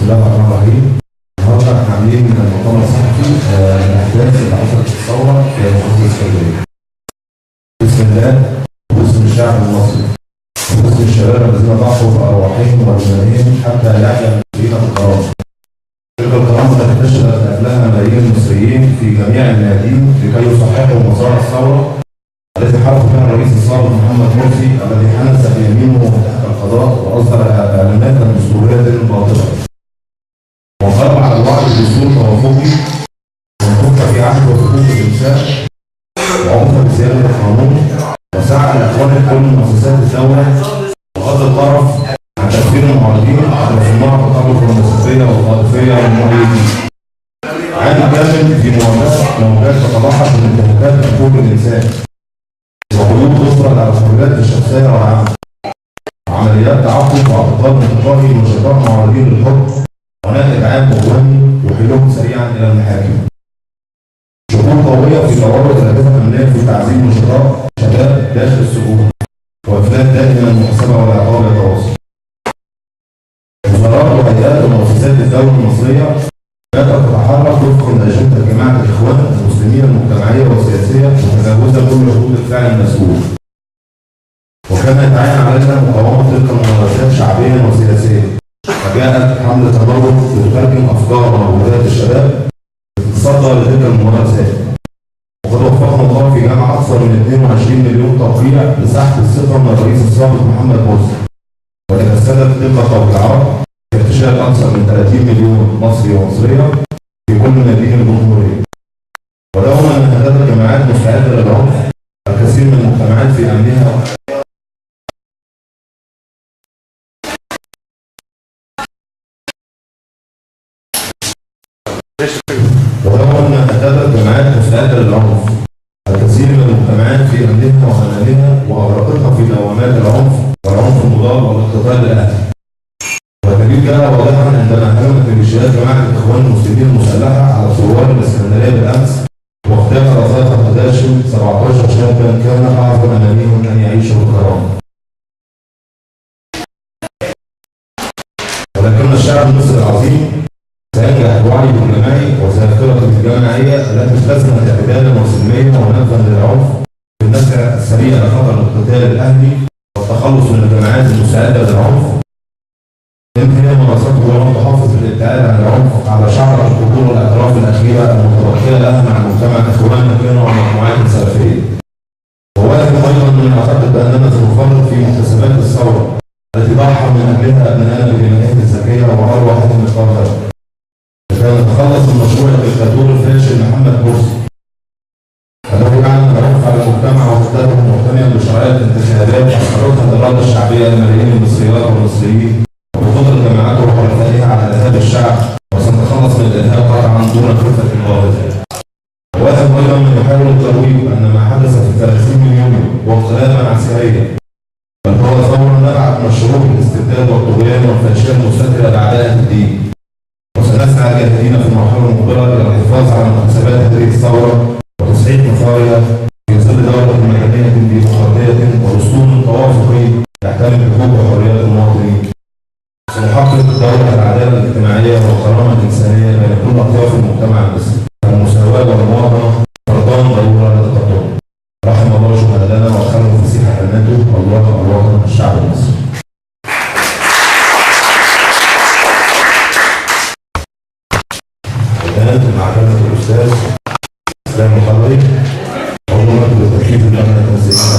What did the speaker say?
الله الرحمن الرحيم. النهارده احنا عاملين مؤتمر صحفي الاحداث اللي حصلت في الثوره في محافظه اسكندريه. بسم الله وباسم الشعب المصري وباسم الشباب الذين ضحوا بارواحهم ودمائهم حتى يحيا المصريين بالكرامه. تلك الكرامه التي نشأت قبلها ملايين المصريين في جميع الميادين لكي يصححوا مسار الثوره التي حرك فيها الرئيس السابق محمد مرسي الذي حنس في يمينه تحت القضاء واصدر اعلانات دستوريه باطله. وضرب على الوعد بدستور توافقي وانفك في عهد وحقوق الانسان وعنف بزياده القانون وسعى لاخوان كل مؤسسات الدوله وغض الطرف عن تفكير المعارضين على صناع التطرف والنسبيه والطائفيه والمؤيدين. عام كامل في مواجهه تتضحك من انتهاكات حقوق الانسان وقيود تفرض على الحريات الشخصيه والعامه. عمليات تعقب واعتقاد انتقائي وانشطار معارضين للحكم وناتج عام وهمي يحيلهم سريعا الى المحاكم. شؤون قويه في ضوابط الاجهزه الامنيه في تعزيز نشاطات شباب داخل السجون وافلات دائما المحاسبه والعقاب يتواصل. وزارات وهيئات ومؤسسات الدوله المصريه بدات تتحرك وفقا لاجنده جماعه الاخوان المسلمين المجتمعيه والسياسيه متجاوزه كل حدود الفعل المسؤول. وكان يتعين علينا مقاومه تلك الممارسات شعبيا وسياسيا. فجاءت حمله تضرر لتترجم افكار وموجودات الشباب تتصدى لتلك الممارسات. وقد وفقنا الله في جمع اكثر من 22 مليون توقيع لسحب الثقه من الرئيس السابق محمد مرسي. وتجسدت تلك التوقيعات في اغتشاء اكثر من 30 مليون مصري ومصريه في كل مدينه الجمهوريه. ورغم ان هذه الجماعات مستعده للعنف الكثير من المجتمعات في امنها مستعدة للعنف الكثير من المجتمعات في أمنها وأمانها وأغرقتها في دوامات العنف والعنف المضاد والاقتتال الأهلي. والدليل جاء واضحا عندما هجمت ميليشيات جماعة الإخوان المسلمين المسلحة على ثوار الإسكندرية بالأمس واغتالت رصاصة 17 شابا كان أعظم أمانيهم أن يعيشوا بالكرامة. ولكن الشعب المصري العظيم سينجح بوعيه الجماعي وذاكرته الجماعيه التي التزمت اعتدالا وسلميا ونفذا للعنف بالنزع السريع لخطر الاقتتال الاهلي والتخلص من الجماعات المساعده للعنف. إن هي مناصته ولم تحافظ بالابتعاد عن العنف على شعر الخطور والاطراف الاخيره المتبقيه لها مع المجتمع اخواننا كانوا ومجموعات سلفيه. وواجب ايضا ان نعتقد باننا سنفرط في مكتسبات الثوره التي ضحى من اجلها ابنائنا ببنائهم الذكيه وارواحهم الطاهره. كان نتخلص من مشروع الدكتاتور الفاشل محمد مرسي الذي اعلن العنف على المجتمع واختاره مهتميا بشرعيه الانتخابات اثرتها الاراده الشعبيه لملايين المصريات والمصريين وبقدر جماعته وحلفائها على ارهاب الشعب. وسنتخلص من الارهاب قطعا دون كلفه باهظه. وواجب ايضا من يحاول الترويج ان ما حدث في 30 يونيو هو انقلابا عسكريا بل هو ثوره نبعت من شرور الاستبداد والطغيان والفاشيه المستتره باعداء الدين. وسنسعى جاهدين في المرحله المقبله الى الحفاظ على مكتسبات هذه الثوره وتصحيح مسارها في ظل دوله مدنيه ديمقراطيه ودستور توافقي يحترم حقوق وحريات المواطنين. سنحقق دوله العداله الاجتماعيه والكرامه الانسانيه بين كل اطياف المجتمع المصري. المساواه والمواطنه فرضان ضروره لا تقدم. رحم الله شهداءنا وادخلهم فسيح جناته الله الوطن الشعب المصري. معلمة الأستاذ إسلام الحضري عضو مكتب التكليف الأمن التنسيقي.